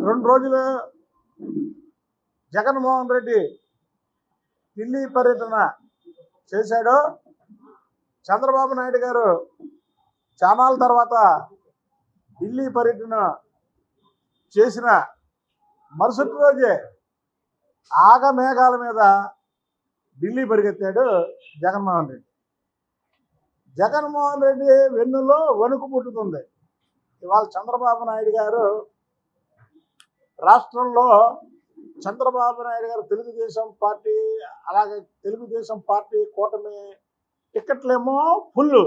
2 రోజులు జగన్మోహన్ రెడ్డి ఢిల్లీ పర్యటన చేశాడు. చంద్రబాబు నాయుడు గారు చానాల తర్వాత ఢిల్లీ పర్యటన చేసిన మరుసటి రోజే ఆగమేఘాల మీద ఢిల్లీ పరిగెత్తాడు జగన్మోహన్ రెడ్డి. జగన్మోహన్ రెడ్డి వెన్నులో వణుకు పుట్టుతుంది. ఇవాళ చంద్రబాబు నాయుడు గారు రాష్ట్రంలో చంద్రబాబు నాయుడు గారు తెలుగుదేశం పార్టీ అలాగే తెలుగుదేశం పార్టీ కూటమి టికెట్లేమో ఫుల్,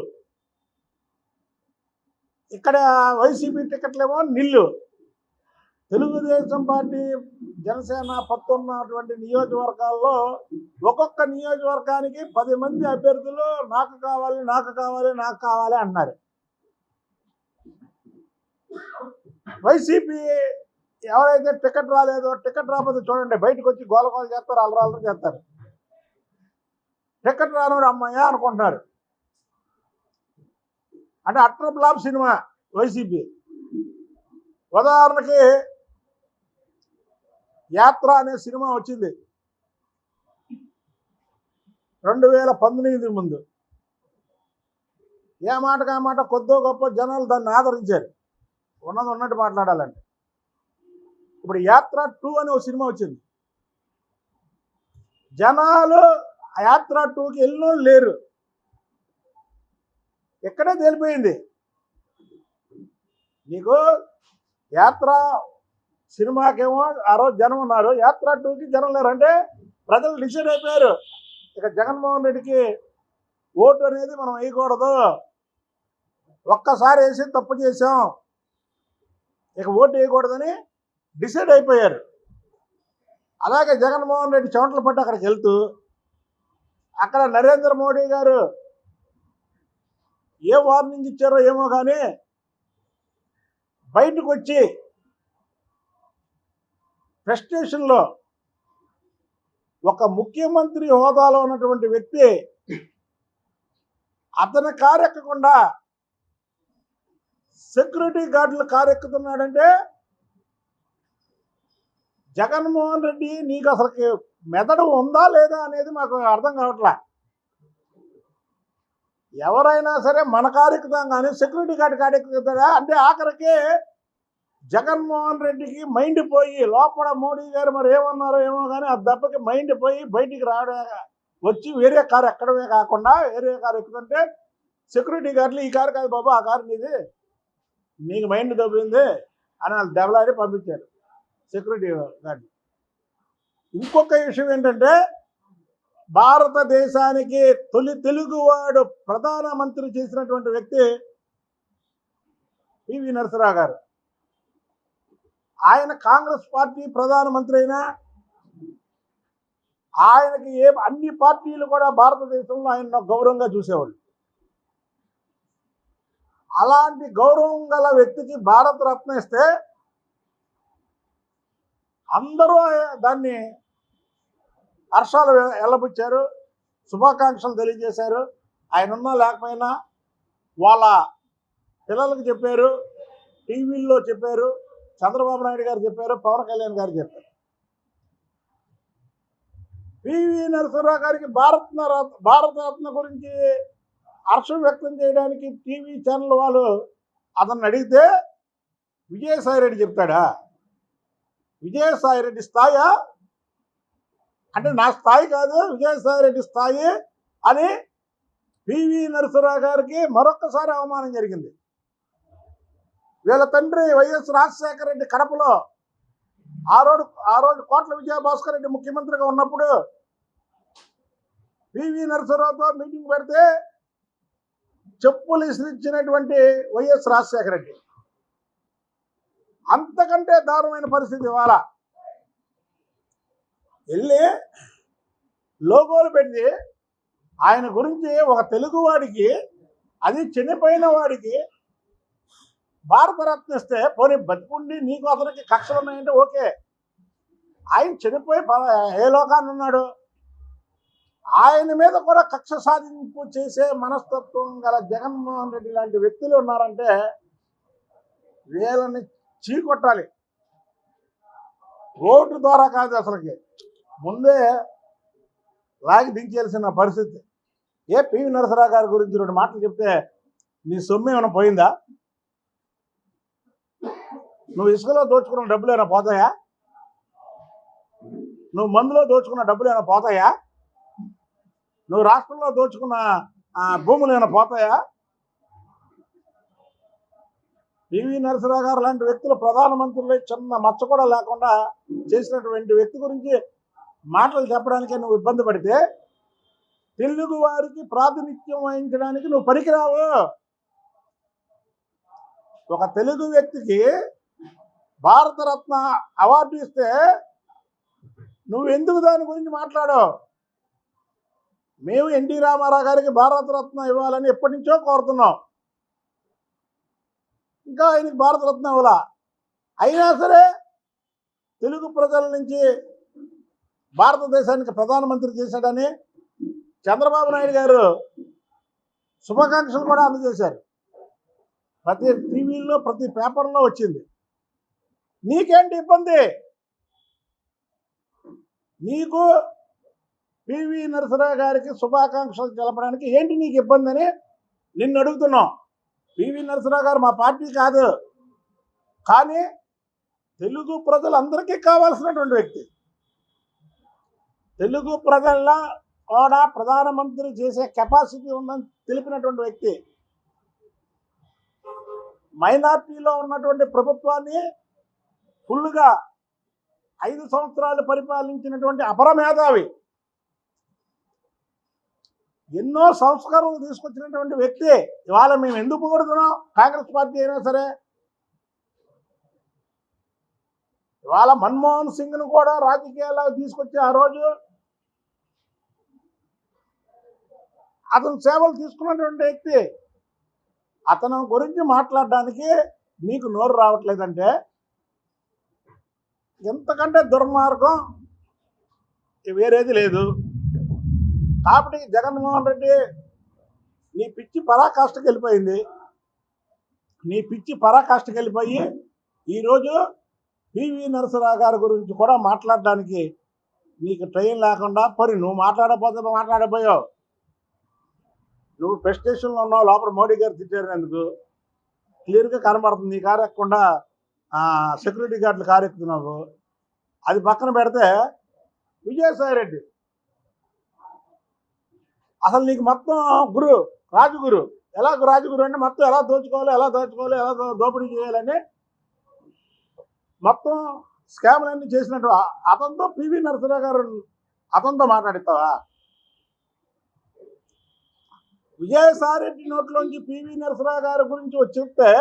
ఇక్కడ వైసీపీ టికెట్లేమో నిల్లు. తెలుగుదేశం పార్టీ జనసేన పత్తున్నటువంటి నియోజకవర్గాల్లో ఒక్కొక్క నియోజకవర్గానికి 10 మంది అభ్యర్థులు నాకు కావాలి నాకు కావాలి నాకు కావాలి అన్నారు. వైసీపీ ఎవరైతే టికెట్ రాలేదో, టికెట్ రాకపోతే చూడండి బయటకు వచ్చి గోలగోల చేస్తారు, అల్లరాలు చేస్తారు. టికెట్ రానోడు అమ్మాయ అనుకుంటున్నారు. అంటే అట్టర్ ఫ్లాప్ సినిమా వైసీపీ. ఉదాహరణకి యాత్ర అనే సినిమా వచ్చింది 2019 ముందు. ఏ మాటకు ఆ మాట కొద్దో గొప్ప జనాలు దాన్ని ఆదరించారు, ఉన్నది ఉన్నట్టు మాట్లాడాలంటే. ఇప్పుడు యాత్ర 2 అనే ఒక సినిమా వచ్చింది. జనాలు యాత్ర 2కి వెళ్ళినోళ్ళు లేరు. ఎక్కడే తేలిపోయింది. నీకు యాత్ర సినిమాకేమో ఆ రోజు జనం ఉన్నారు, యాత్ర 2కి జనం లేరు. అంటే ప్రజలు డిసైడ్ అయిపోయారు, ఇక జగన్మోహన్ రెడ్డికి ఓటు అనేది మనం వేయకూడదు, ఒక్కసారి వేసి తప్పు చేసాం, ఇక ఓటు వేయకూడదని డిసైడ్ అయిపోయారు. అలాగే జగన్మోహన్ రెడ్డి చెమటలు పట్టి అక్కడికి వెళ్తూ అక్కడ నరేంద్ర మోడీ గారు ఏ వార్నింగ్ ఇచ్చారో ఏమో కానీ బయటకు వచ్చి ప్రెస్ స్టేషన్లో ఒక ముఖ్యమంత్రి హోదాలో ఉన్నటువంటి వ్యక్తి అతని కారు ఎక్కకుండా సెక్యూరిటీ గార్డులు కారు ఎక్కుతున్నాడంటే జగన్మోహన్ రెడ్డి నీకు అసలుకి మెదడు ఉందా లేదా అనేది మాకు అర్థం కావట్లే. ఎవరైనా సరే మన కారు ఎక్కుతాం కానీ సెక్యూరిటీ గార్డు కారు ఎక్కుతారా అంటే ఆఖరికి జగన్మోహన్ రెడ్డికి మైండ్ పోయి లోపల మోడీ గారు మరి ఏమన్నారో ఏమో కానీ ఆ దెబ్బకి మైండ్ పోయి బయటికి రావడం వచ్చి వేరే కారు ఎక్కడమే కాకుండా వేరే కారు ఎక్కుతుంటే సెక్యూరిటీ గార్డులు ఈ కారు కాదు బాబు ఆ కారు నీది, నీకు మైండ్ దొబ్బింది అని వాళ్ళు దెబ్బలాడి పంపించారు సెక్యూరిటీ గార్డు. ఇంకొక విషయం ఏంటంటే భారతదేశానికి తొలి తెలుగువాడు ప్రధానమంత్రి చేసినటువంటి వ్యక్తి పివి నరసింహరావు గారు. ఆయన కాంగ్రెస్ పార్టీ ప్రధానమంత్రి అయినా ఆయనకి అన్ని పార్టీలు కూడా భారతదేశంలో ఆయన గౌరవంగా చూసేవాళ్ళు. అలాంటి గౌరవం గల వ్యక్తికి భారతరత్న ఇస్తే అందరూ దాన్ని హర్షాలు ఎల్లబుచ్చారు, శుభాకాంక్షలు తెలియజేశారు. ఆయన ఉన్నా లేకపోయినా వాళ్ళ పిల్లలకు చెప్పారు, టీవీల్లో చెప్పారు, చంద్రబాబు నాయుడు గారు చెప్పారు, పవన్ కళ్యాణ్ గారు చెప్పారు. పివి నరసింహరావు గారికి భారతరత్న గురించి హర్షం వ్యక్తం చేయడానికి టీవీ ఛానల్ వాళ్ళు అతన్ని అడిగితే విజయసాయి రెడ్డి చెప్తాడా? విజయసాయి రెడ్డి స్థాయా అంటే నా స్థాయి కాదు విజయసాయి రెడ్డి స్థాయి అని పివి నరసింహరావు గారికి మరొక్కసారి అవమానం జరిగింది. వీళ్ళ తండ్రి వైఎస్ రాజశేఖర రెడ్డి కడపలో ఆ రోజు కోట్ల విజయభాస్కర్ రెడ్డి ముఖ్యమంత్రిగా ఉన్నప్పుడు పివి నరసింహరావుతో మీటింగ్ పెడితే చెప్పులు ఇసిరించినటువంటి వైఎస్ రాజశేఖర రెడ్డి. అంతకంటే దారుణమైన పరిస్థితి ఇవాళ వెళ్ళి లోగోలు పెట్టి ఆయన గురించి ఒక తెలుగువాడికి, అది చనిపోయిన వాడికి భారతరత్న ఇస్తే పోనీ బతికుండి నీకు అతనికి కక్షలు ఉన్నాయంటే ఓకే, ఆయన చనిపోయి ఏ లోకాన్ని ఉన్నాడు, ఆయన మీద కూడా కక్ష సాధింపు చేసే మనస్తత్వం గల జగన్మోహన్ రెడ్డి లాంటి వ్యక్తులు ఉన్నారంటే వీళ్ళని చీకొట్టాలి. ఓటు ద్వారా కాదు, అసలుకి ముందే లాగి దించేయాల్సిన పరిస్థితి. పివి నరసరావు గారి గురించి 2 మాటలు చెప్తే నీ సొమ్ము ఏమైనా పోయిందా? నువ్వు ఇసుకలో దోచుకున్న డబ్బులు ఏమైనా పోతాయా? నువ్వు మందులో దోచుకున్న డబ్బులు ఏమైనా పోతాయా? నువ్వు రాష్ట్రంలో దోచుకున్న భూములు ఏమైనా పోతాయా? పివి నరసరావు గారు లాంటి వ్యక్తులు ప్రధానమంత్రులు చిన్న మచ్చ కూడా లేకుండా చేసినటువంటి వ్యక్తి గురించి మాటలు చెప్పడానికే నువ్వు ఇబ్బంది పడితే తెలుగు వారికి ప్రాతినిధ్యం వహించడానికి నువ్వు పనికిరావు. ఒక తెలుగు వ్యక్తికి భారతరత్న అవార్డు ఇస్తే నువ్వు ఎందుకు దాని గురించి మాట్లాడో? మేము ఎన్టీ రామారావు గారికి భారతరత్న ఇవ్వాలని ఎప్పటి నుంచో కోరుతున్నాం. ఇంకా ఆయనకి భారతరత్న ఇవ్వాల. అయినా సరే తెలుగు ప్రజల నుంచి భారతదేశానికి ప్రధానమంత్రి చేశాడని చంద్రబాబు నాయుడు గారు శుభాకాంక్షలు కూడా అందజేశారు. ప్రతి టీవీల్లో ప్రతి పేపర్లో వచ్చింది. నీకేంటి ఇబ్బంది? నీకు పివి నరసరావు గారికి శుభాకాంక్షలు తెలపడానికి ఏంటి నీకు ఇబ్బంది అని నిన్ను అడుగుతున్నాం. పివి నరసరావు గారు మా పార్టీ కాదు, కానీ తెలుగు ప్రజలందరికీ కావాల్సినటువంటి వ్యక్తి. తెలుగు ప్రజల్లో కూడా ప్రధానమంత్రి చేసే కెపాసిటీ ఉందని తెలిపినటువంటి వ్యక్తి. మైనార్టీలో ఉన్నటువంటి ప్రభుత్వాన్ని ఫుల్గా 5 సంవత్సరాలు పరిపాలించినటువంటి అపరమేధావి, ఎన్నో సంస్కరణలు తీసుకొచ్చినటువంటి వ్యక్తి. ఇవాళ మేము ఎందుకు పొగుడుతున్నాం? కాంగ్రెస్ పార్టీ అయినా సరే ఇవాళ మన్మోహన్ సింగ్ను కూడా రాజకీయాల్లో తీసుకొచ్చి ఆ రోజు అతను సేవలు తీసుకున్నటువంటి వ్యక్తి. అతను గురించి మాట్లాడడానికి నీకు నోరు రావట్లేదంటే ఎంతకంటే దుర్మార్గం వేరేది లేదు. కాబట్టి జగన్మోహన్ రెడ్డి నీ పిచ్చి పరాకాష్ఠకి వెళ్ళిపోయింది. నీ పిచ్చి పరాకాష్ఠకి వెళ్ళిపోయి ఈరోజు పివి నరసరావు గారి గురించి కూడా మాట్లాడడానికి నీకు ట్రైన్ లేకుండా పోయి నువ్వు మాట్లాడపోయావు. నువ్వు ప్రెస్ స్టేషన్లో ఉన్నావు, లోపల మోడీ గారు తిట్టారు, క్లియర్గా కనబడుతుంది. నీ కారు ఎక్కకుండా సెక్యూరిటీ గార్డులు కారు ఎక్కుతున్నావు. అది పక్కన పెడితే విజయసాయి రెడ్డి అసలు నీకు మొత్తం రాజగురు. ఎలా రాజగురు అంటే మొత్తం ఎలా దోచుకోవాలి, ఎలా దోపిడీ చేయాలని మొత్తం స్కామ్లన్నీ చేసినట్టు అతనితో పివి నరసరావు గారు అతనితో మాట్లాడిస్తావా? విజయసాయి రెడ్డి నోట్లోంచి పివి నరసరావు గారి గురించి వచ్చి చెప్తే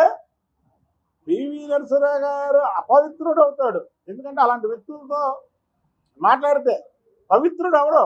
పివి నరసరావు గారు అపవిత్రుడు అవుతాడు. ఎందుకంటే అలాంటి వ్యక్తులతో మాట్లాడితే పవిత్రుడు అవడు.